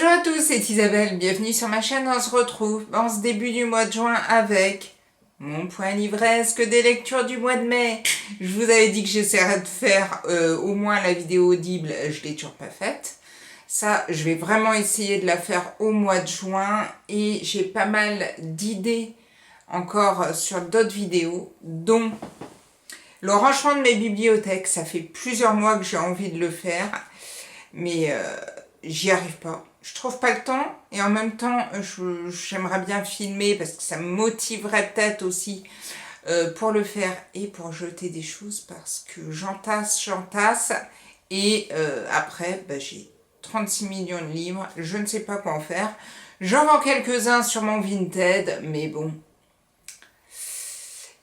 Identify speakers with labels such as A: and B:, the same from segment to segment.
A: Bonjour à tous, c'est Isabelle, bienvenue sur ma chaîne. On se retrouve en ce début du mois de juin avec mon point livresque des lectures du mois de mai. Je vous avais dit que j'essaierais de faire au moins la vidéo audible, je l'ai toujours pas faite. Ça, je vais vraiment essayer de la faire au mois de juin et j'ai pas mal d'idées encore sur d'autres vidéos, dont le rangement de mes bibliothèques. Ça fait plusieurs mois que j'ai envie de le faire, mais j'y arrive pas. Je trouve pas le temps et en même temps, j'aimerais bien filmer parce que ça me motiverait peut-être aussi pour le faire et pour jeter des choses parce que j'entasse et après, j'ai 36 millions de livres, je ne sais pas quoi en faire. J'en vends quelques-uns sur mon Vinted, mais bon,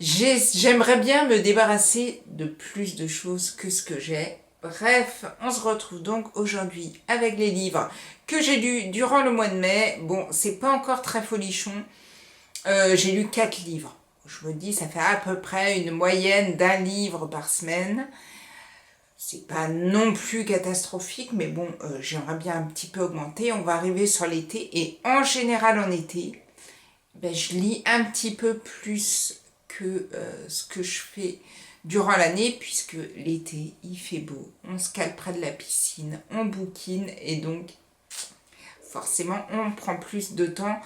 A: j'aimerais bien me débarrasser de plus de choses que ce que j'ai. Bref, on se retrouve donc aujourd'hui avec les livres que j'ai lus durant le mois de mai. Bon, c'est pas encore très folichon. J'ai lu 4 livres. Je me dis, ça fait à peu près une moyenne d'un livre par semaine. C'est pas non plus catastrophique, mais bon, j'aimerais bien un petit peu augmenter. On va arriver sur l'été et en général en été, je lis un petit peu plus que ce que je fais durant l'année, puisque l'été il fait beau, on se cale près de la piscine, on bouquine et donc forcément on prend plus de temps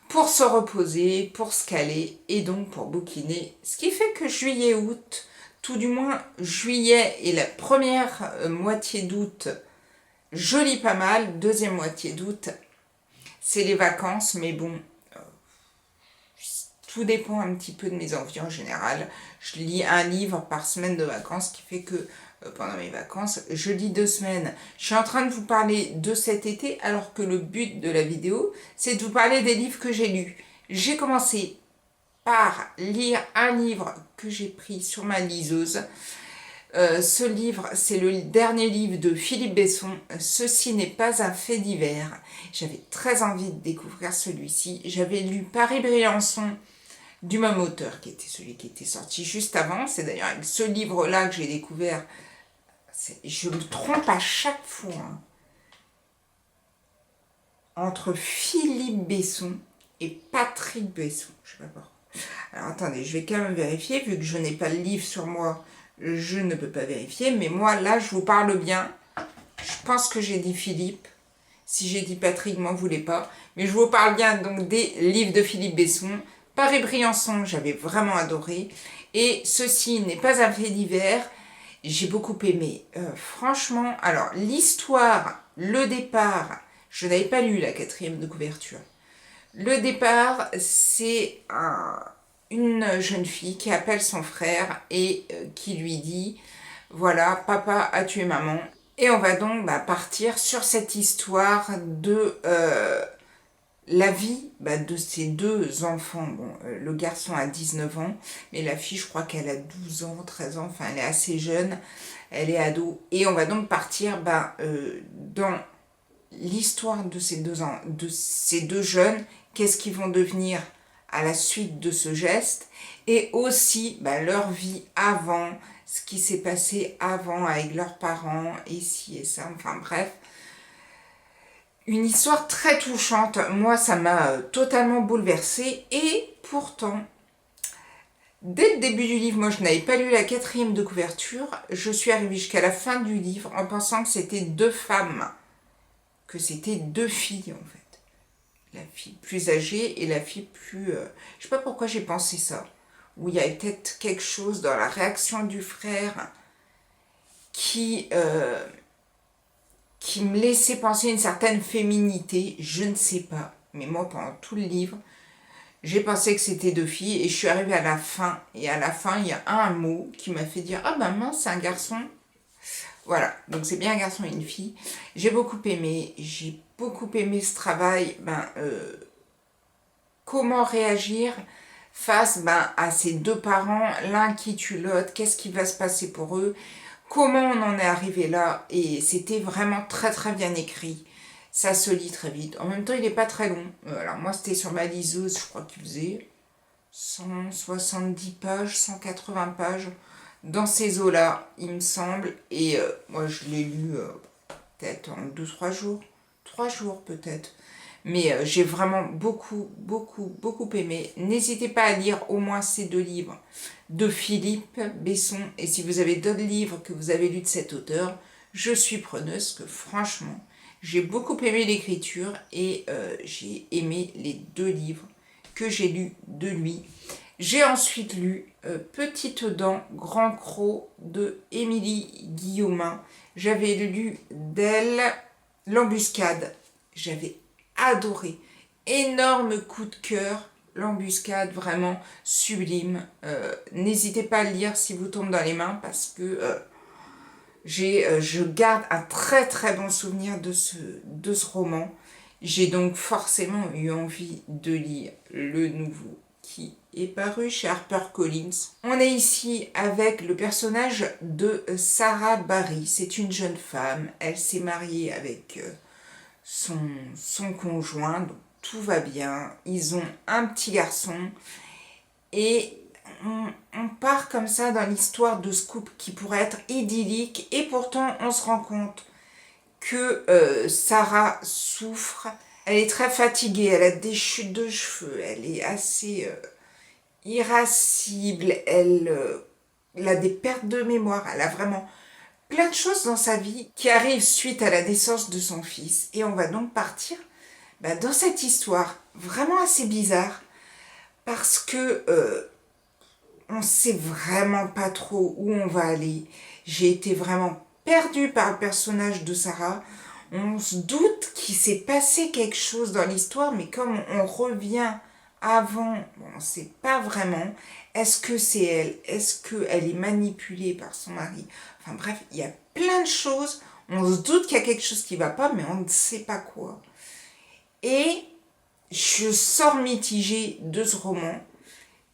A: pour se reposer, pour se caler et donc pour bouquiner. Ce qui fait que juillet-août, tout du moins juillet et la première moitié d'août, je lis pas mal. Deuxième moitié d'août, c'est les vacances, mais bon, tout dépend un petit peu de mes envies en général. Je lis un livre par semaine de vacances, ce qui fait que pendant mes vacances, je lis 2 semaines. Je suis en train de vous parler de cet été, alors que le but de la vidéo, c'est de vous parler des livres que j'ai lus. J'ai commencé par lire un livre que j'ai pris sur ma liseuse. Ce livre, c'est le dernier livre de Philippe Besson, Ceci n'est pas un fait divers. J'avais très envie de découvrir celui-ci. J'avais lu Paris-Briançon, du même auteur, qui était celui qui était sorti juste avant. C'est d'ailleurs avec ce livre-là que j'ai découvert. Je me trompe à chaque fois entre Philippe Besson et Patrick Besson. Je sais pas pourquoi. Alors attendez, je vais quand même vérifier, vu que je n'ai pas le livre sur moi, je ne peux pas vérifier. Mais moi, là, je vous parle bien. Je pense que j'ai dit Philippe. Si j'ai dit Patrick, m'en voulez pas. Mais je vous parle bien donc des livres de Philippe Besson. Paris-Briançon, j'avais vraiment adoré. Et Ceci n'est pas un fait divers, j'ai beaucoup aimé. Franchement, alors l'histoire, le départ, je n'avais pas lu la 4e de couverture. Le départ, c'est une jeune fille qui appelle son frère et qui lui dit, voilà, papa a tué maman. Et on va donc partir sur cette histoire de la vie de ces 2 enfants. Bon, le garçon a 19 ans, mais la fille, je crois qu'elle a 12 ans, 13 ans, enfin elle est assez jeune, elle est ado. Et on va donc partir dans l'histoire de ces deux jeunes, qu'est-ce qu'ils vont devenir à la suite de ce geste, et aussi leur vie avant, ce qui s'est passé avant avec leurs parents, et ci et ça, enfin bref. Une histoire très touchante. Moi, ça m'a totalement bouleversée. Et pourtant, dès le début du livre, moi, je n'avais pas lu la 4e de couverture. Je suis arrivée jusqu'à la fin du livre en pensant que c'était 2 femmes. Que c'était 2 filles, en fait. La fille plus âgée et la fille plus... je sais pas pourquoi j'ai pensé ça. Où il y avait peut-être quelque chose dans la réaction du frère qui me laissait penser une certaine féminité, je ne sais pas. Mais moi, pendant tout le livre, j'ai pensé que c'était 2 filles et je suis arrivée à la fin. Et à la fin, il y a un mot qui m'a fait dire « Ah mince, c'est un garçon ». Voilà, donc c'est bien un garçon et une fille. J'ai beaucoup aimé ce travail. Comment réagir face à ces 2 parents, l'un qui tue l'autre, qu'est-ce qui va se passer pour eux ? Comment on en est arrivé là? Et c'était vraiment très très bien écrit. Ça se lit très vite. En même temps, il n'est pas très long. Alors moi, c'était sur ma liseuse, je crois qu'il faisait 170 pages, 180 pages. Dans ces eaux-là, il me semble. Et moi, je l'ai lu peut-être en 2-3 jours. 3 jours peut-être. Mais j'ai vraiment beaucoup aimé. N'hésitez pas à lire au moins ces 2 livres de Philippe Besson. Et si vous avez d'autres livres que vous avez lus de cet auteur, je suis preneuse que franchement, j'ai beaucoup aimé l'écriture et j'ai aimé les 2 livres que j'ai lus de lui. J'ai ensuite lu Petite Dent, Grand Croc de Émilie Guillaumin. J'avais lu d'elle L'Embuscade. J'avais adoré. Énorme coup de cœur. L'Embuscade, vraiment sublime. N'hésitez pas à le lire si vous tombez dans les mains parce que je garde un très bon souvenir de ce roman. J'ai donc forcément eu envie de lire le nouveau qui est paru chez HarperCollins. On est ici avec le personnage de Sarah Barry. C'est une jeune femme. Elle s'est mariée avec son conjoint. Donc tout va bien. Ils ont un petit garçon. Et on part comme ça dans l'histoire de ce couple qui pourrait être idyllique. Et pourtant, on se rend compte que Sarah souffre. Elle est très fatiguée, elle a des chutes de cheveux, elle est assez irascible, elle a des pertes de mémoire, elle a vraiment plein de choses dans sa vie qui arrivent suite à la naissance de son fils. Et on va donc partir dans cette histoire vraiment assez bizarre parce que on sait vraiment pas trop où on va aller. J'ai été vraiment perdue par le personnage de Sarah. On se doute qu'il s'est passé quelque chose dans l'histoire, mais comme on revient avant, on ne sait pas vraiment. Est-ce que c'est elle? Est-ce qu'elle est manipulée par son mari? Enfin bref, il y a plein de choses. On se doute qu'il y a quelque chose qui ne va pas, mais on ne sait pas quoi. Et je sors mitigée de ce roman,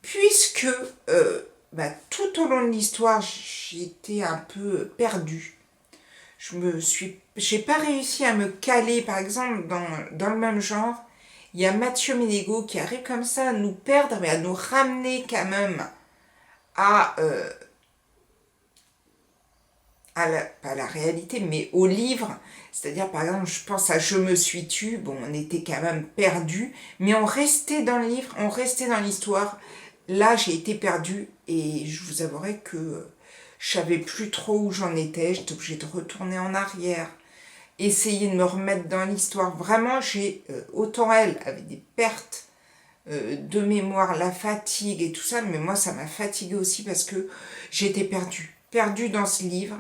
A: puisque tout au long de l'histoire, j'étais un peu perdue. J'ai pas réussi à me caler, par exemple, dans le même genre. Il y a Mathieu Ménégo qui arrive comme ça à nous perdre, mais à nous ramener quand même à pas à la réalité, mais au livre. C'est-à-dire, par exemple, je pense à Je me suis tue. Bon, on était quand même perdus, mais on restait dans le livre, on restait dans l'histoire. Là, j'ai été perdue et je vous avouerai que je savais plus trop où j'en étais. J'étais obligée de retourner en arrière, essayer de me remettre dans l'histoire. Vraiment, autant elle avait des pertes de mémoire, la fatigue et tout ça, mais moi, ça m'a fatiguée aussi parce que j'étais perdue dans ce livre.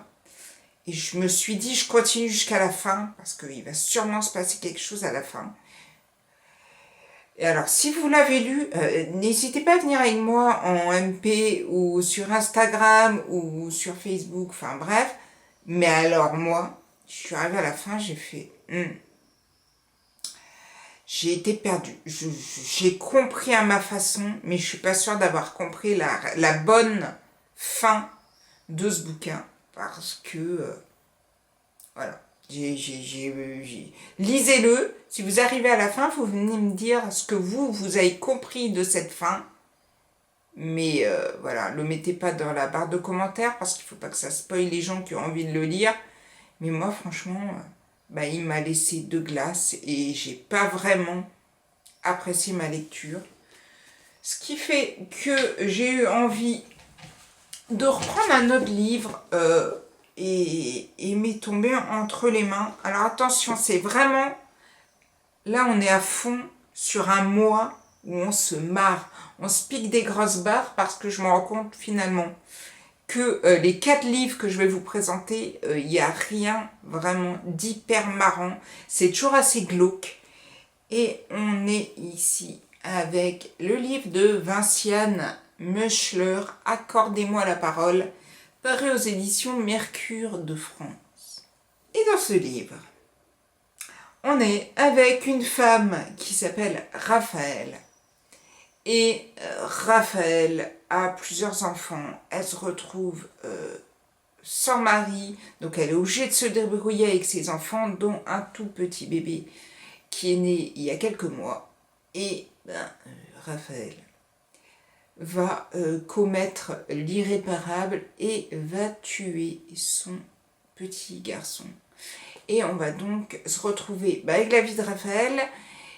A: Et je me suis dit, je continue jusqu'à la fin, parce qu'il va sûrement se passer quelque chose à la fin. Et alors, si vous l'avez lu, n'hésitez pas à venir avec moi en MP ou sur Instagram ou sur Facebook, enfin bref. Mais alors moi, je suis arrivée à la fin, j'ai fait... J'ai été perdue. J'ai compris à ma façon, mais je suis pas sûre d'avoir compris la bonne fin de ce bouquin. Parce que... voilà. Lisez-le. Si vous arrivez à la fin, vous venez me dire ce que vous avez compris de cette fin. Mais voilà, le mettez pas dans la barre de commentaires parce qu'il faut pas que ça spoile les gens qui ont envie de le lire. Mais moi, franchement, il m'a laissé de glace et j'ai pas vraiment apprécié ma lecture. Ce qui fait que j'ai eu envie de reprendre un autre livre et m'est tombé entre les mains. Alors attention, c'est vraiment... Là, on est à fond sur un mois où on se marre. On se pique des grosses barres parce que je me rends compte finalement que les 4 livres que je vais vous présenter, il n'y a rien vraiment d'hyper marrant. C'est toujours assez glauque. Et on est ici avec le livre de Vinciane Meuchler, Accordez-moi la parole, paru aux éditions Mercure de France. Et dans ce livre, on est avec une femme qui s'appelle Raphaël. Et Raphaël a plusieurs enfants. Elle se retrouve sans mari, donc elle est obligée de se débrouiller avec ses enfants, dont un tout petit bébé qui est né il y a quelques mois. Et Raphaël va commettre l'irréparable et va tuer son petit garçon. Et on va donc se retrouver avec la vie de Raphaël,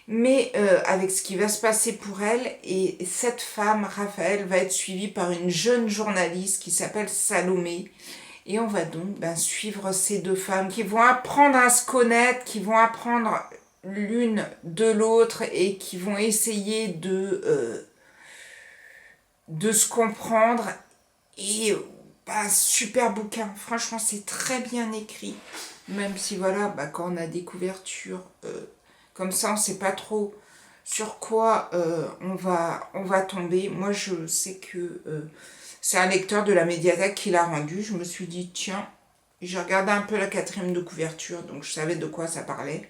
A: mais avec ce qui va se passer pour elle. Et cette femme, Raphaël, va être suivie par une jeune journaliste qui s'appelle Salomé. Et on va donc suivre ces deux femmes qui vont apprendre à se connaître, qui vont apprendre l'une de l'autre et qui vont essayer de se comprendre. Et super bouquin, franchement c'est très bien écrit, même si voilà, quand on a des couvertures comme ça, on ne sait pas trop sur quoi on va tomber. Moi je sais que c'est un lecteur de la médiathèque qui l'a rendu. Je me suis dit tiens, j'ai regardé un peu la quatrième de couverture, donc je savais de quoi ça parlait.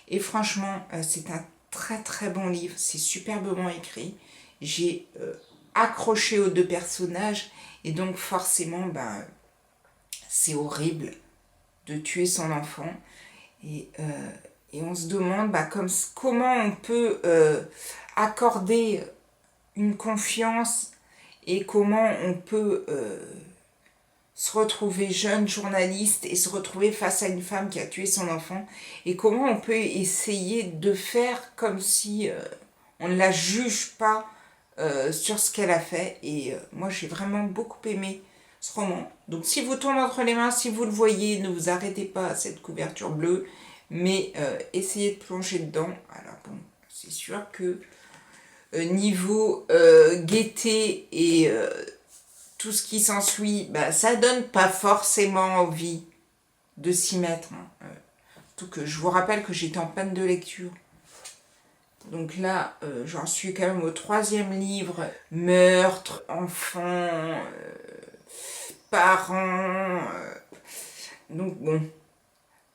A: Et franchement, c'est un très très bon livre, c'est superbement écrit. J'ai accroché aux deux personnages et donc forcément, c'est horrible de tuer son enfant. Et on se demande comment on peut accorder une confiance et comment on peut se retrouver jeune journaliste et se retrouver face à une femme qui a tué son enfant, et comment on peut essayer de faire comme si on ne la juge pas sur ce qu'elle a fait. Et moi j'ai vraiment beaucoup aimé ce roman. Donc si vous tombez entre les mains, si vous le voyez, ne vous arrêtez pas à cette couverture bleue, mais essayez de plonger dedans. Alors bon, c'est sûr que niveau gaieté et tout ce qui s'ensuit, ça donne pas forcément envie de s'y mettre. Tout que je vous rappelle que j'étais en panne de lecture. Donc là, j'en suis quand même au 3e livre. Meurtre, enfants, parents. Donc bon,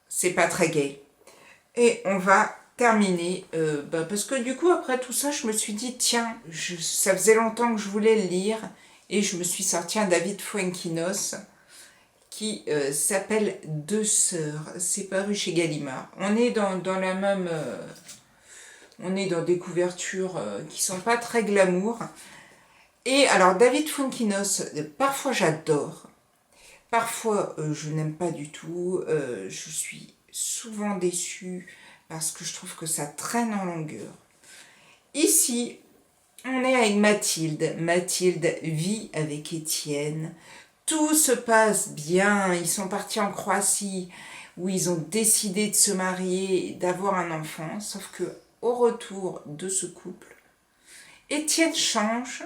A: c'est pas très gai. Et on va terminer, parce que du coup, après tout ça, je me suis dit, tiens, ça faisait longtemps que je voulais le lire. Et je me suis sorti un David Fuenquinos qui s'appelle Deux sœurs. C'est paru chez Gallimard. On est dans la même... on est dans des couvertures qui sont pas très glamour. Et alors, David Fuenquinos, parfois j'adore. Parfois, je n'aime pas du tout. Je suis souvent déçue parce que je trouve que ça traîne en longueur. Ici, on est avec Mathilde. Mathilde vit avec Étienne. Tout se passe bien. Ils sont partis en Croatie où ils ont décidé de se marier et d'avoir un enfant. Sauf que au retour de ce couple, Étienne change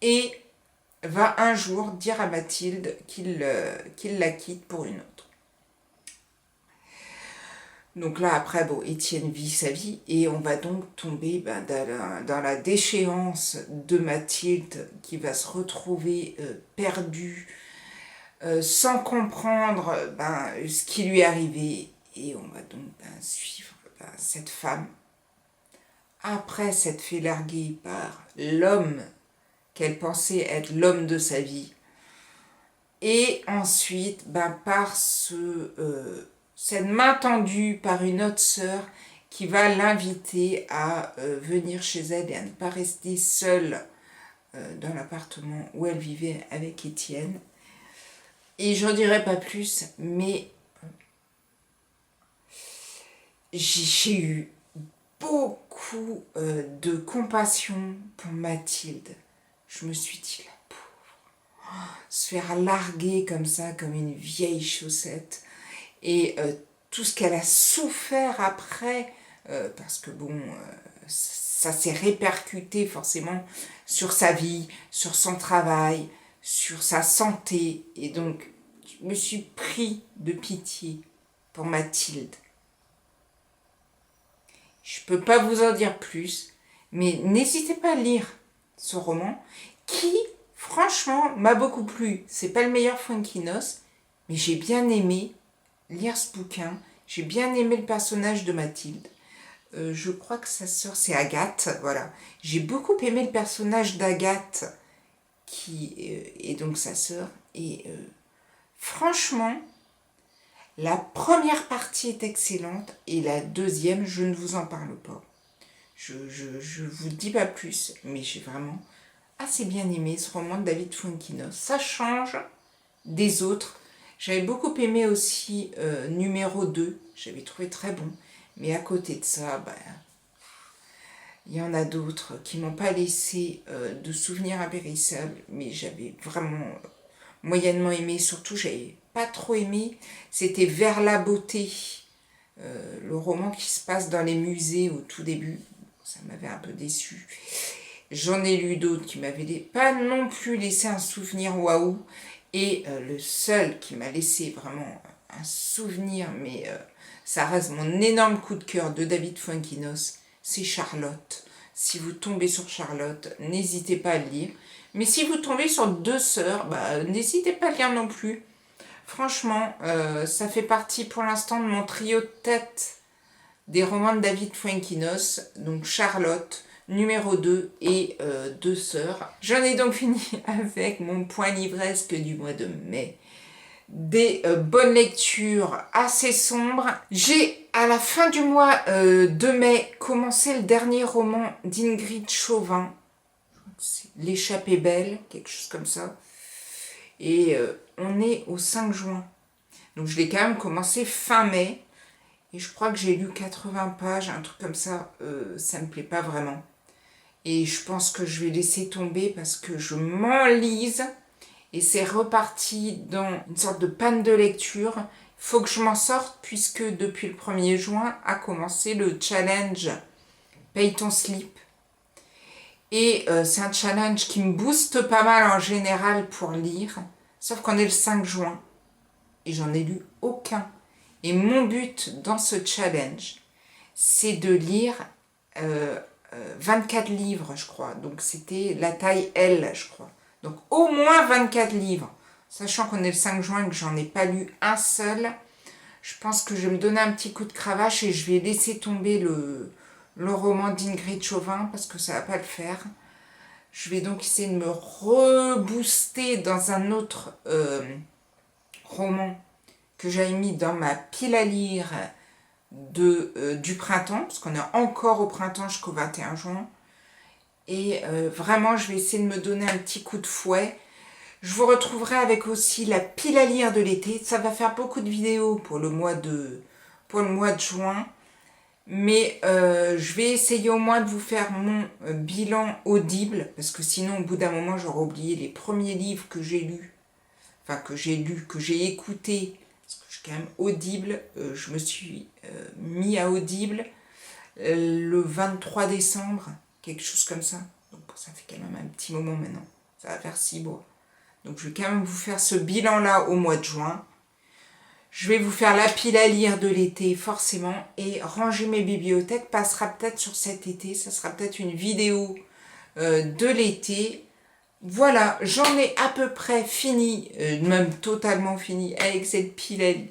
A: et va un jour dire à Mathilde qu'il la quitte pour une autre. Donc là, après, Étienne vit sa vie et on va donc tomber dans la déchéance de Mathilde qui va se retrouver perdue, sans comprendre ce qui lui est arrivé. Et on va donc suivre cette femme après s'être fait larguer par l'homme qu'elle pensait être l'homme de sa vie. Et ensuite, par cette main tendue par une autre sœur qui va l'inviter à venir chez elle et à ne pas rester seule dans l'appartement où elle vivait avec Étienne. Et je n'en dirai pas plus, mais j'ai eu beaucoup de compassion pour Mathilde. Je me suis dit, la pauvre, se faire larguer comme ça, comme une vieille chaussette. Et tout ce qu'elle a souffert après, parce que ça s'est répercuté forcément sur sa vie, sur son travail, sur sa santé. Et donc, je me suis pris de pitié pour Mathilde. Je ne peux pas vous en dire plus, mais n'hésitez pas à lire ce roman qui, franchement, m'a beaucoup plu. C'est pas le meilleur Fuenquinos, mais j'ai bien aimé lire ce bouquin. J'ai bien aimé le personnage de Mathilde. Je crois que sa sœur, c'est Agathe. Voilà. J'ai beaucoup aimé le personnage d'Agathe, qui est donc sa sœur. Et franchement, la première partie est excellente et la deuxième, je ne vous en parle pas. Je vous dis pas plus, mais j'ai vraiment assez bien aimé ce roman de David Fuenquinos. Ça change des autres. J'avais beaucoup aimé aussi numéro 2, j'avais trouvé très bon. Mais à côté de ça, il y en a d'autres qui m'ont pas laissé de souvenirs impérissables, mais j'avais vraiment moyennement aimé. Surtout, j'avais pas trop aimé, c'était Vers la beauté, le roman qui se passe dans les musées au tout début. Ça m'avait un peu déçu. J'en ai lu d'autres qui m'avaient pas non plus laissé un souvenir waouh. Et le seul qui m'a laissé vraiment un souvenir, mais ça reste mon énorme coup de cœur de David Fuenquinos, c'est Charlotte. Si vous tombez sur Charlotte, n'hésitez pas à le lire. Mais si vous tombez sur Deux sœurs, n'hésitez pas à le lire non plus. Franchement, ça fait partie pour l'instant de mon trio de tête des romans de David Fuenquinos. Donc Charlotte, numéro 2 et Deux sœurs. J'en ai donc fini avec mon point livresque du mois de mai. Des bonnes lectures assez sombres. J'ai, à la fin du mois de mai, commencé le dernier roman d'Ingrid Chauvin. L'échappée belle, quelque chose comme ça. Et on est au 5 juin. Donc je l'ai quand même commencé fin mai. Et je crois que j'ai lu 80 pages, un truc comme ça. Ça me plaît pas vraiment. Et je pense que je vais laisser tomber parce que je m'enlise. Et c'est reparti dans une sorte de panne de lecture. Il faut que je m'en sorte puisque depuis le 1er juin a commencé le challenge Paye ton slip. Et c'est un challenge qui me booste pas mal en général pour lire. Sauf qu'on est le 5 juin. Et j'en ai lu aucun. Et mon but dans ce challenge, c'est de lire 24 livres, je crois. Donc c'était la taille L, je crois. Donc au moins 24 livres. Sachant qu'on est le 5 juin et que j'en ai pas lu un seul, je pense que je vais me donner un petit coup de cravache et je vais laisser tomber le roman d'Ingrid Chauvin parce que ça va pas le faire. Je vais donc essayer de me rebooster dans un autre roman que j'avais mis dans ma pile à lire du printemps, parce qu'on est encore au printemps jusqu'au 21 juin. Et vraiment, je vais essayer de me donner un petit coup de fouet. Je vous retrouverai avec aussi la pile à lire de l'été. Ça va faire beaucoup de vidéos pour le mois de juin. Mais je vais essayer au moins de vous faire mon bilan audible. Parce que sinon, au bout d'un moment, j'aurai oublié les premiers livres que j'ai lus. Enfin, que j'ai écoutés. Parce que je suis quand même audible. Je me suis mis à audible le 23 décembre. Quelque chose comme ça. Donc ça fait quand même un petit moment maintenant. Ça va faire 6 mois. Donc je vais quand même vous faire ce bilan-là au mois de juin. Je vais vous faire la pile à lire de l'été, forcément. Et ranger mes bibliothèques passera peut-être sur cet été. Ça sera peut-être une vidéo de l'été. Voilà, j'en ai à peu près fini, même totalement fini, avec cette pile à lire.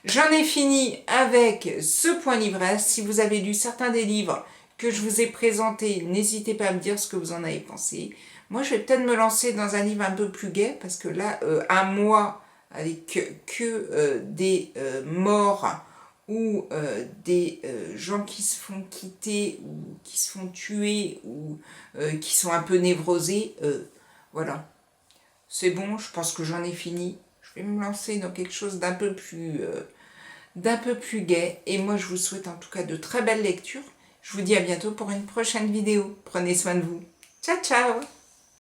A: J'en ai fini avec ce point livresse. Si vous avez lu certains des livres que je vous ai présentés, n'hésitez pas à me dire ce que vous en avez pensé. Moi, je vais peut-être me lancer dans un livre un peu plus gai, parce que là, un mois avec que des morts ou des gens qui se font quitter ou qui se font tuer ou qui sont un peu névrosés, voilà. C'est bon, je pense que j'en ai fini. Je vais me lancer dans quelque chose d'un peu plus gai. Et moi, je vous souhaite en tout cas de très belles lectures. Je vous dis à bientôt pour une prochaine vidéo. Prenez soin de vous. Ciao, ciao!